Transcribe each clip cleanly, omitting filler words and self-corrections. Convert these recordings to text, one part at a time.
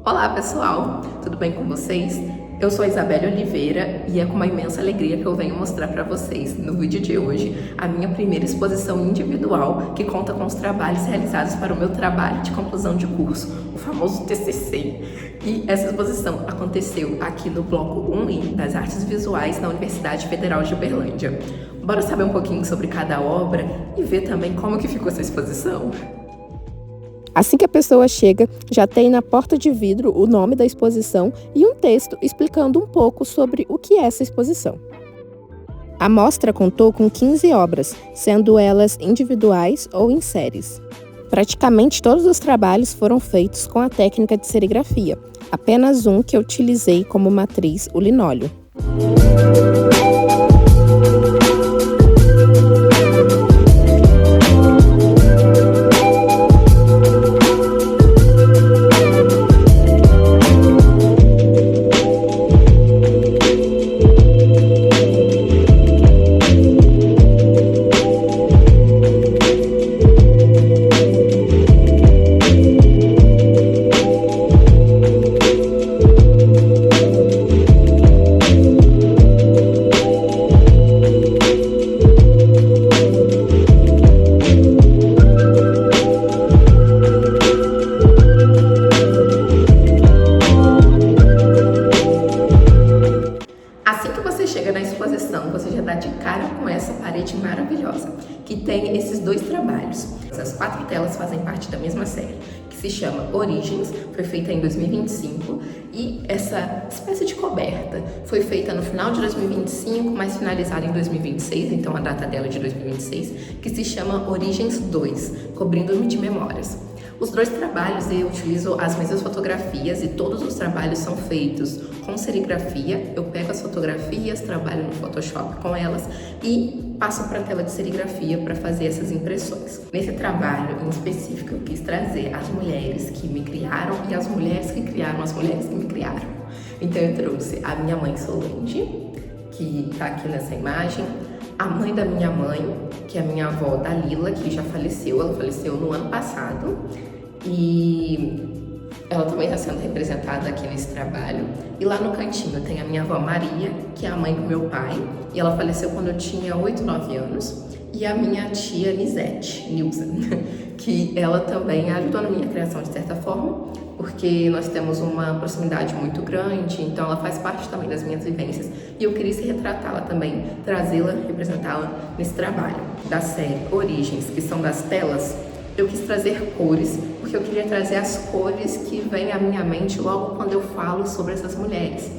Olá pessoal, tudo bem com vocês? Eu sou a Isabelle Oliveira e é com uma imensa alegria que eu venho mostrar para vocês, no vídeo de hoje, a minha primeira exposição individual que conta com os trabalhos realizados para o meu trabalho de conclusão de curso, o famoso TCC. E essa exposição aconteceu aqui no Bloco 1I das Artes Visuais da Universidade Federal de Uberlândia. Bora saber um pouquinho sobre cada obra e ver também como que ficou essa exposição? Assim que a pessoa chega, já tem na porta de vidro o nome da exposição e um texto explicando um pouco sobre o que é essa exposição. A mostra contou com 15 obras, sendo elas individuais ou em séries. Praticamente todos os trabalhos foram feitos com a técnica de serigrafia, apenas um que eu utilizei como matriz, o linóleo. Você já dá de cara com essa parede maravilhosa, que tem esses dois trabalhos. Essas 4 telas fazem parte da mesma série, que se chama Origens, foi feita em 2025, e essa espécie de coberta foi feita no final de 2025, mas finalizada em 2026, então a data dela é de 2026, que se chama Origens 2, cobrindo-me de memórias. Os dois trabalhos eu utilizo as mesmas fotografias e todos os trabalhos são feitos com serigrafia. Eu pego as fotografias, trabalho no Photoshop com elas e passo para a tela de serigrafia para fazer essas impressões. Nesse trabalho em específico eu quis trazer as mulheres que me criaram e as mulheres que criaram as mulheres que me criaram. Então eu trouxe a minha mãe Solange, que está aqui nessa imagem, a mãe da minha mãe, que é a minha avó Dalila, que já faleceu, ela faleceu no ano passado, e ela também está sendo representada aqui nesse trabalho. E lá no cantinho tem a minha avó Maria, que é a mãe do meu pai, e ela faleceu quando eu tinha 8, 9 anos, e a minha tia Nilza, que ela também ajudou na minha criação de certa forma, porque nós temos uma proximidade muito grande, então ela faz parte também das minhas vivências, e eu queria retratá-la também, trazê-la, representá-la nesse trabalho da série Origens, que são das telas. Eu quis trazer cores, porque eu queria trazer as cores que vêm à minha mente logo quando eu falo sobre essas mulheres.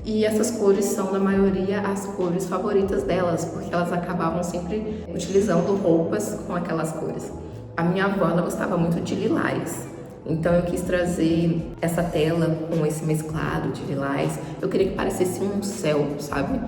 E essas cores são, na maioria, as cores favoritas delas, porque elas acabavam sempre utilizando roupas com aquelas cores. A minha avó, ela gostava muito de lilás, então eu quis trazer essa tela com esse mesclado de lilás. Eu queria que parecesse um céu, sabe?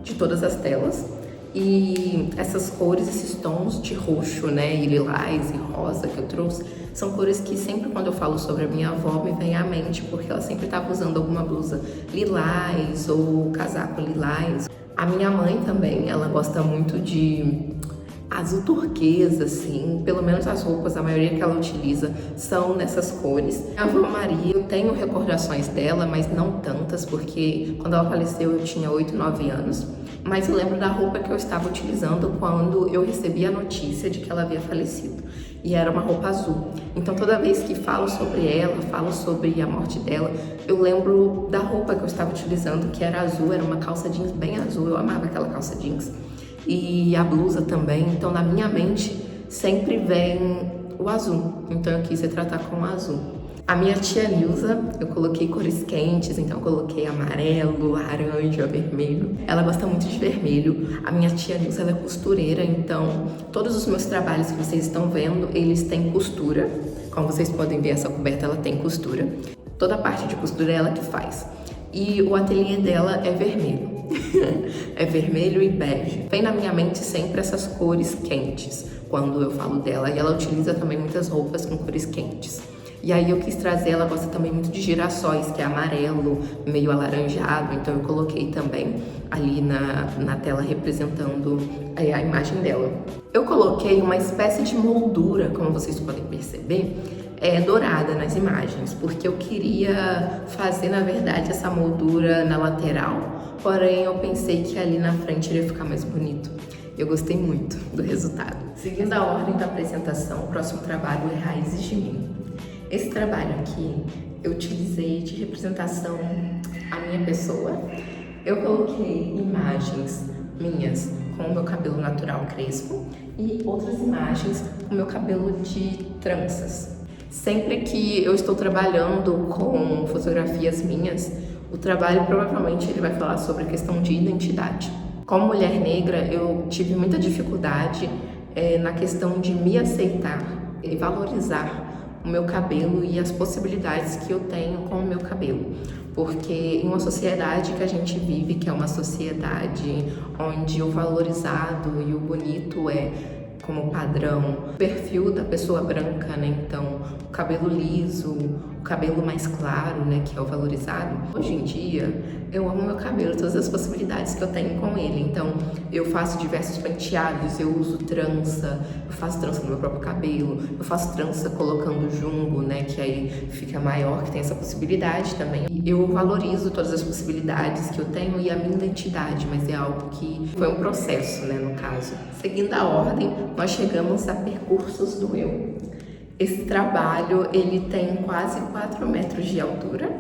De todas as telas. E essas cores, esses tons de roxo, né, e lilás e rosa que eu trouxe, são cores que sempre quando eu falo sobre a minha avó me vem à mente, porque ela sempre estava usando alguma blusa lilás ou casaco lilás. A minha mãe também, ela gosta muito de azul turquesa, assim, pelo menos as roupas, a maioria que ela utiliza são nessas cores. A avó Maria, eu tenho recordações dela, mas não tantas, porque quando ela faleceu eu tinha 8, 9 anos. Mas eu lembro da roupa que eu estava utilizando quando eu recebi a notícia de que ela havia falecido. E era uma roupa azul. Então toda vez que falo sobre ela, falo sobre a morte dela, eu lembro da roupa que eu estava utilizando, que era azul, era uma calça jeans bem azul, eu amava aquela calça jeans. E a blusa também, então na minminha mente sempre vem o azul, então eu quis retratar com o azul. A minha tia Nilza, eu coloquei cores quentes, então eu coloquei amarelo, laranja, vermelho. Ela gosta muito de vermelho. A minha tia Nilza, ela é costureira, então todos os meus trabalhos que vocês estão vendo, eles têm costura. Como vocês podem ver, essa coberta ela tem costura. Toda a parte de costura é ela que faz. E o ateliê dela é vermelho. É vermelho e bege. Vem na minha mente sempre essas cores quentes quando eu falo dela. E ela utiliza também muitas roupas com cores quentes. E aí eu quis trazer, ela gosta também muito de girassóis, que é amarelo, meio alaranjado. Então eu coloquei também ali na tela representando a imagem dela. Eu coloquei uma espécie de moldura, como vocês podem perceber, dourada nas imagens, porque eu queria fazer, na verdade, essa moldura na lateral, porém eu pensei que ali na frente iria ficar mais bonito. Eu gostei muito do resultado. Seguindo a ordem da apresentação, o próximo trabalho é Raízes de Mim. Esse trabalho aqui eu utilizei de representação a minha pessoa. Eu coloquei imagens minhas com o meu cabelo natural crespo e outras imagens com o meu cabelo de tranças. Sempre que eu estou trabalhando com fotografias minhas, o trabalho provavelmente ele vai falar sobre a questão de identidade. Como mulher negra, eu tive muita dificuldade na questão de me aceitar e valorizar o meu cabelo e as possibilidades que eu tenho com o meu cabelo. Porque em uma sociedade que a gente vive, que é uma sociedade onde o valorizado e o bonito é como padrão, o perfil da pessoa branca, né? Então, o cabelo liso, o cabelo mais claro, né? Que é o valorizado. Hoje em dia, eu amo meu cabelo, todas as possibilidades que eu tenho com ele. Então, eu faço diversos penteados, eu uso trança, eu faço trança no meu próprio cabelo, eu faço trança colocando jumbo, né? Que aí fica maior, que tem essa possibilidade também. Eu valorizo todas as possibilidades que eu tenho e a minha identidade, mas é algo que foi um processo, né? No caso. Seguindo a ordem, nós chegamos a Percursos do Eu. Esse trabalho, ele tem quase 4 metros de altura,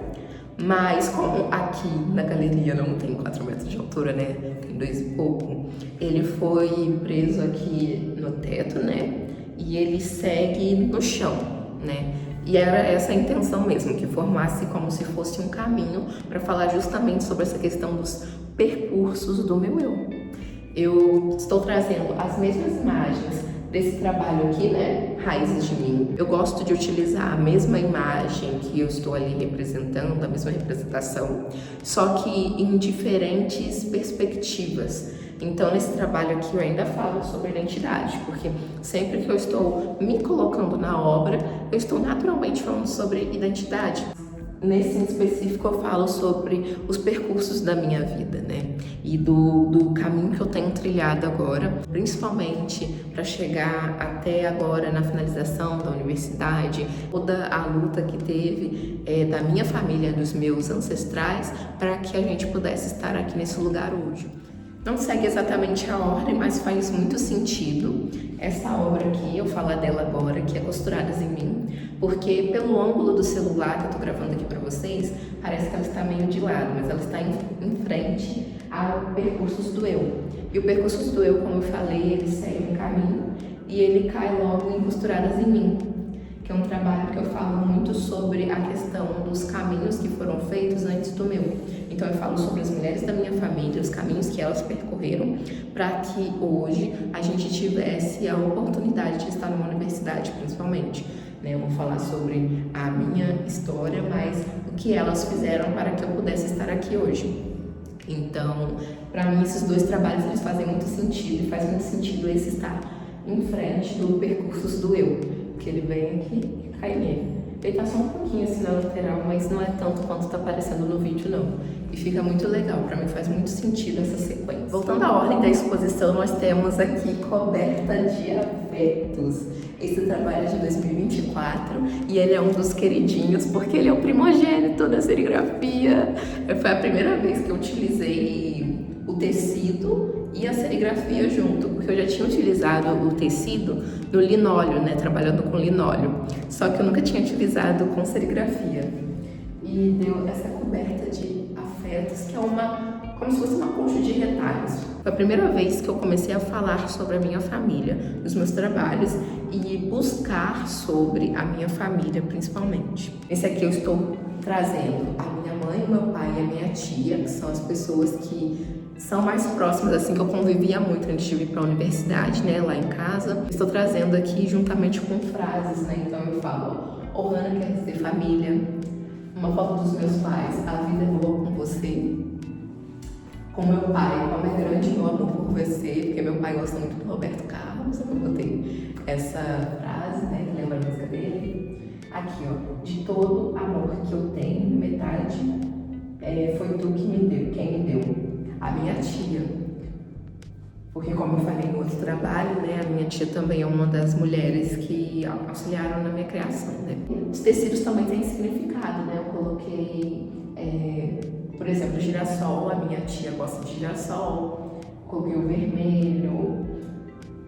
mas como aqui na galeria não tem 4 metros de altura, né, tem 2 e pouco, ele foi preso aqui no teto, né, e ele segue no chão, né, e era essa a intenção mesmo, que formasse como se fosse um caminho para falar justamente sobre essa questão dos percursos do meu eu. Eu estou trazendo as mesmas imagens desse trabalho aqui, né, Raízes de Mim. Eu gosto de utilizar a mesma imagem que eu estou ali representando, a mesma representação, só que em diferentes perspectivas. Então, nesse trabalho aqui eu ainda falo sobre identidade, porque sempre que eu estou me colocando na obra, eu estou naturalmente falando sobre identidade. Nesse em específico eu falo sobre os percursos da minha vida, né? E do caminho que eu tenho trilhado agora, principalmente para chegar até agora na finalização da universidade, toda a luta que teve da minha família, dos meus ancestrais, para que a gente pudesse estar aqui nesse lugar hoje. Não segue exatamente a ordem, mas faz muito sentido essa obra aqui, eu falar dela agora, que é Costuradas em Mim, porque pelo ângulo do celular que eu tô gravando aqui pra vocês, parece que ela está meio de lado, mas ela está em frente ao Percursos do Eu. E o Percursos do Eu, como eu falei, ele segue um caminho e ele cai logo em Costuradas em Mim, que é um trabalho que eu falo muito sobre a questão dos caminhos que foram feitos antes do meu. Então eu falo sobre as mulheres da minha família, os caminhos que elas percorreram para que hoje a gente tivesse a oportunidade de estar numa universidade, principalmente. Eu vou falar sobre a minha história, mas o que elas fizeram para que eu pudesse estar aqui hoje. Então, para mim, esses 2 trabalhos eles fazem muito sentido, e faz muito sentido esse estar em frente do Percursos do Eu, porque ele vem aqui e cai nele. Ele tá só um pouquinho assim na lateral, mas não é tanto quanto tá aparecendo no vídeo, não. E fica muito legal, pra mim faz muito sentido essa sequência. Voltando à ordem da exposição, nós temos aqui Coberta de Afetos. Esse trabalho é de 2024 e ele é um dos queridinhos porque ele é o primogênito da serigrafia. Foi a primeira vez que eu utilizei o tecido e a serigrafia junto, porque eu já tinha utilizado o tecido no linóleo, né, trabalhando com linóleo, só que eu nunca tinha utilizado com serigrafia. E deu essa coberta de afetos, que é como se fosse uma concha de retalhos. Foi a primeira vez que eu comecei a falar sobre a minha família, nos meus trabalhos, e buscar sobre a minha família, principalmente. Esse aqui eu estou trazendo a minha mãe, o meu pai e a minha tia, que são as pessoas que são mais próximas, assim, que eu convivia muito antes de vir para a universidade, né, lá em casa. Estou trazendo aqui juntamente com frases, né, então eu falo, Ohana quer dizer família, uma foto dos meus pais, a vida é boa com você, com meu pai, como é grande meu amor por você, porque meu pai gosta muito do Roberto Carlos, eu botei essa frase, né, que lembra a música dele. Aqui, ó, de todo amor que eu tenho, metade foi tu que me deu, quem me deu. A minha tia Porque, como eu falei no outro trabalho, né, a minha tia também é uma das mulheres que auxiliaram na minha criação, né. Os tecidos também têm significado, né, eu coloquei, por exemplo, girassol, a minha tia gosta de girassol, coloquei o vermelho,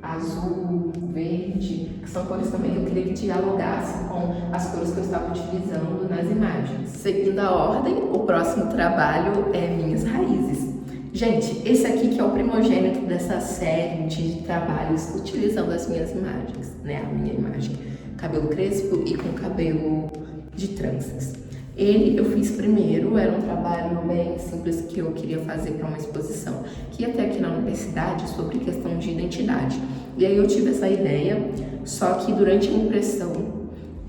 azul, verde, que são cores também que eu queria que dialogasse com as cores que eu estava utilizando nas imagens. Seguindo a ordem, o próximo trabalho é Minhas Raízes. Gente, esse aqui que é o primogênito dessa série de trabalhos utilizando as minhas imagens, né? A minha imagem, cabelo crespo e com cabelo de tranças. Ele eu fiz primeiro, era um trabalho bem simples que eu queria fazer para uma exposição que ia ter aqui na universidade sobre questão de identidade. E aí eu tive essa ideia, só que durante a impressão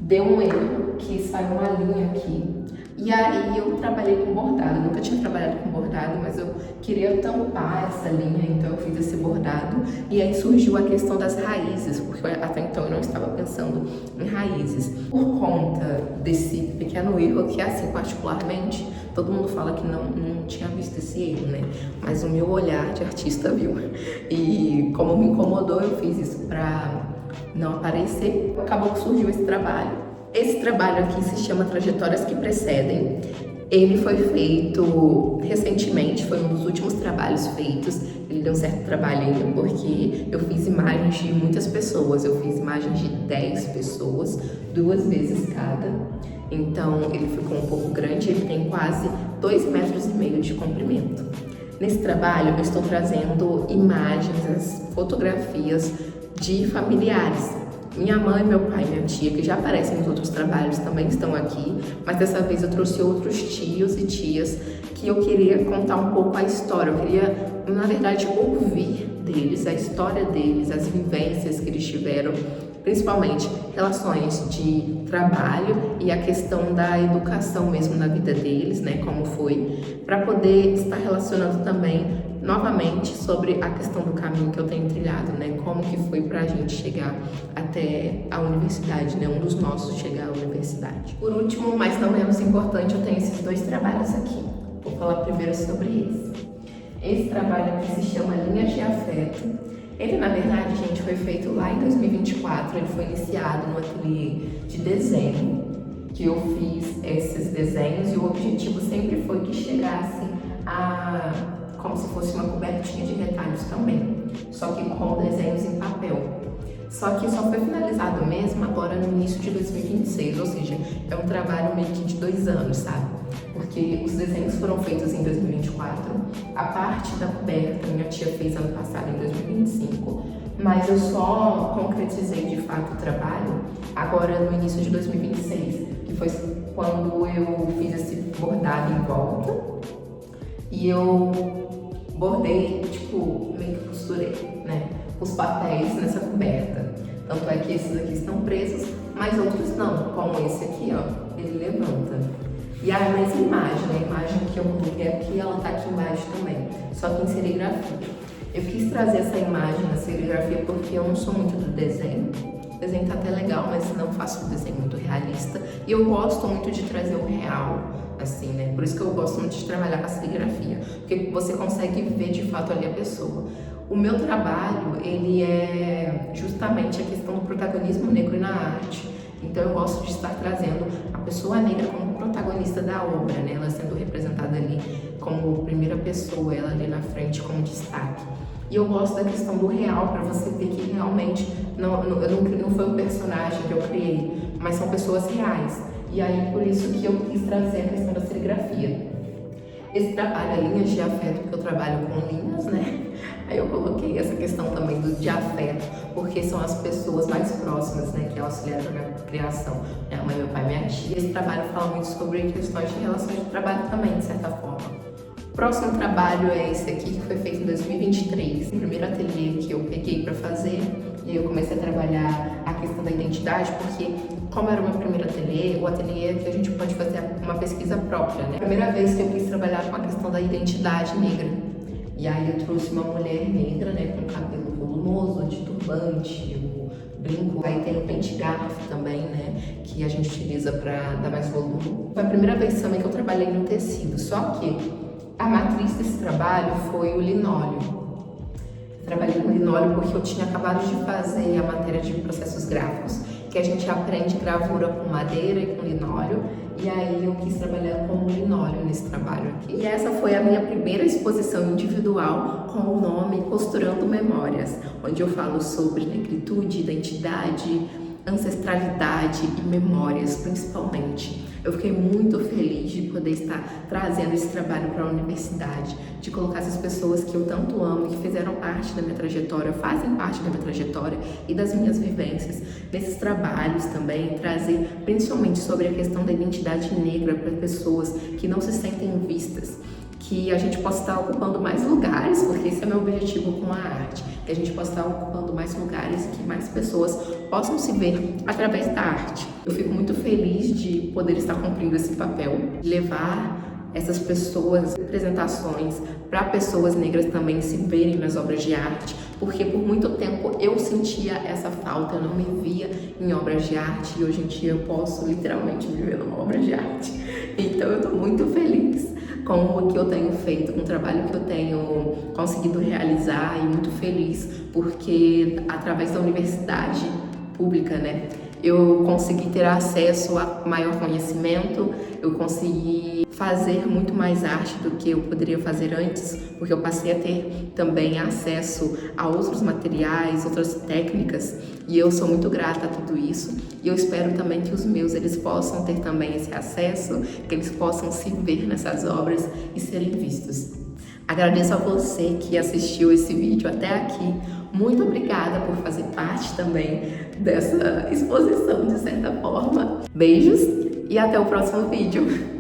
deu um erro, que saiu uma linha aqui. E aí eu trabalhei com bordado, eu nunca tinha trabalhado com bordado, mas eu queria tampar essa linha, então eu fiz esse bordado. E aí surgiu a questão das raízes, porque até então eu não estava pensando em raízes. Por conta desse pequeno erro, que assim, particularmente, todo mundo fala que não tinha visto esse erro, né? Mas o meu olhar de artista viu. E como me incomodou, eu fiz isso pra não aparecer. Acabou que surgiu esse trabalho. Esse trabalho aqui se chama Trajetórias que Precedem. Ele foi feito recentemente, foi um dos últimos trabalhos feitos. Ele deu um certo trabalhinho porque eu fiz imagens de muitas pessoas. Eu fiz imagens de 10 pessoas, 2 vezes cada. Então ele ficou um pouco grande, ele tem quase 2,5 metros de comprimento. Nesse trabalho eu estou trazendo imagens, as fotografias de familiares. Minha mãe, meu pai e minha tia, que já aparecem nos outros trabalhos, também estão aqui, mas dessa vez eu trouxe outros tios e tias que eu queria contar um pouco a história. Eu queria, na verdade, ouvir deles, a história deles, as vivências que eles tiveram, principalmente relações de trabalho e a questão da educação mesmo na vida deles, né, como foi, para poder estar relacionando também novamente sobre a questão do caminho que eu tenho trilhado, né? Como que foi pra gente chegar até a universidade, né? Um dos nossos chegar à universidade. Por último, mas não menos importante, eu tenho esses 2 trabalhos aqui. Vou falar primeiro sobre esse. Esse trabalho aqui se chama Linhas de Afeto. Ele, na verdade, gente, foi feito lá em 2024. Ele foi iniciado no ateliê de desenho, que eu fiz esses desenhos, e o objetivo sempre foi que chegasse a como se fosse uma cobertinha de retalhos também, só que com desenhos em papel. Só que só foi finalizado mesmo agora no início de 2026, ou seja, é um trabalho meio que de 2 anos, sabe? Porque os desenhos foram feitos em 2024, a parte da coberta minha tia fez ano passado, em 2025, mas eu só concretizei de fato o trabalho agora no início de 2026, que foi quando eu fiz esse bordado em volta. E eu bordei, tipo, meio que costurei, né, os papéis nessa coberta. Tanto é que esses aqui estão presos, mas outros não, como esse aqui, ó, ele levanta. E a mesma imagem, a imagem que eu coloquei aqui, ela tá aqui embaixo também, só que em serigrafia. Eu quis trazer essa imagem na serigrafia porque eu não sou muito do desenho. O desenho tá até legal, mas não faço um desenho muito realista. E eu gosto muito de trazer o real, assim, né? Por isso que eu gosto muito de trabalhar com a serigrafia, porque você consegue ver de fato ali a pessoa. O meu trabalho, ele é justamente a questão do protagonismo negro na arte. Então eu gosto de estar trazendo a pessoa negra como protagonista da obra, né? Ela sendo representada ali como primeira pessoa, ela ali na frente como destaque. E eu gosto da questão do real, para você ver que realmente não foi um personagem que eu criei, mas são pessoas reais. E aí, por isso que eu quis trazer a questão da serigrafia. Esse trabalho é linhas de afeto, porque eu trabalho com linhas, né? Aí eu coloquei essa questão também de afeto, porque são as pessoas mais próximas, né, que auxiliaram na minha criação. Minha mãe, meu pai, minha tia. Esse trabalho fala muito sobre questões de relações de trabalho também, de certa forma. O próximo trabalho é esse aqui, que foi feito em 2023. O primeiro ateliê que eu peguei para fazer, e eu comecei a trabalhar a questão da identidade, porque como era o meu primeiro ateliê, o ateliê é que a gente pode fazer uma pesquisa própria, né? A primeira vez que eu quis trabalhar com a questão da identidade negra. E aí eu trouxe uma mulher negra, né, com cabelo volumoso, de turbante, o brinco. Aí tem o pente garfo também, né, que a gente utiliza para dar mais volume. Foi a primeira vez também que eu trabalhei no tecido, só que a matriz desse trabalho foi o linóleo. Trabalhei com linóleo porque eu tinha acabado de fazer a matéria de processos gráficos, que a gente aprende gravura com madeira e com linóleo, e aí eu quis trabalhar com linóleo nesse trabalho aqui. E essa foi a minha primeira exposição individual com o nome Costurando Memórias, onde eu falo sobre negritude, identidade, ancestralidade e memórias, principalmente. Eu fiquei muito feliz de poder estar trazendo esse trabalho para a universidade, de colocar essas pessoas que eu tanto amo, que fizeram parte da minha trajetória, fazem parte da minha trajetória e das minhas vivências, nesses trabalhos também, trazer principalmente sobre a questão da identidade negra para pessoas que não se sentem vistas, que a gente possa estar ocupando mais lugares, porque esse é meu objetivo com a arte, que a gente possa estar ocupando mais lugares e que mais pessoas possam se ver através da arte. Eu fico muito feliz de poder estar cumprindo esse papel, levar essas pessoas, representações para pessoas negras também se verem nas obras de arte, porque por muito tempo eu sentia essa falta, eu não me via em obras de arte e hoje em dia eu posso literalmente me ver numa obra de arte. Então eu estou muito feliz com o que eu tenho feito, com o trabalho que eu tenho conseguido realizar e muito feliz porque através da universidade pública, né, eu consegui ter acesso a maior conhecimento, eu consegui fazer muito mais arte do que eu poderia fazer antes, porque eu passei a ter também acesso a outros materiais, outras técnicas, e eu sou muito grata a tudo isso, e eu espero também que os meus, eles possam ter também esse acesso, que eles possam se ver nessas obras e serem vistos. Agradeço a você que assistiu esse vídeo até aqui. Muito obrigada por fazer parte também dessa exposição, de certa forma. Beijos e até o próximo vídeo.